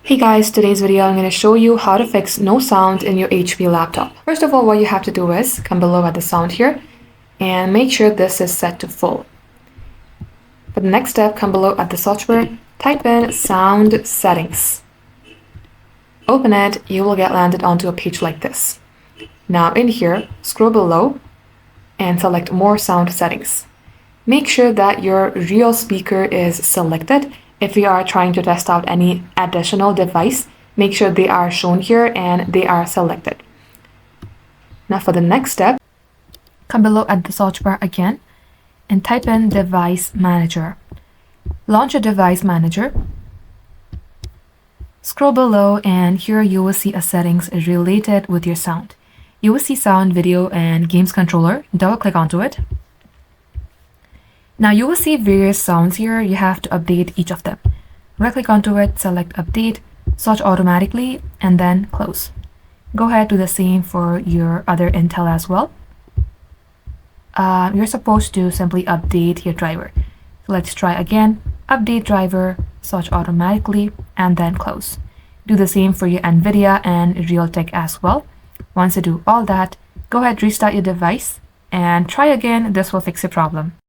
Hey guys, today's video I'm going to show you how to fix no sound in your HP laptop. First of all, what you have to do is come below at the sound here and make sure this is set to full. For the next step, come below at the search bar, type in sound settings. Open it, you will get landed onto a page like this. Now in here, scroll below and select more sound settings. Make sure that your real speaker is selected. If you are trying to test out any additional device, make sure they are shown here and they are selected. Now for the next step, come below at the search bar again and type in Device Manager. Launch a Device Manager. Scroll below and here you will see a settings related with your sound. You will see Sound, Video, and Games Controller. Double click onto it. Now you will see various sounds here. You have to update each of them. Right click onto it, select Update, search automatically, and then close. Go ahead, do the same for your other Intel as well. You're supposed to simply update your driver. So let's try again. Update driver, search automatically, and then close. Do the same for your NVIDIA and Realtek as well. Once you do all that, go ahead, restart your device, and try again. This will fix your problem.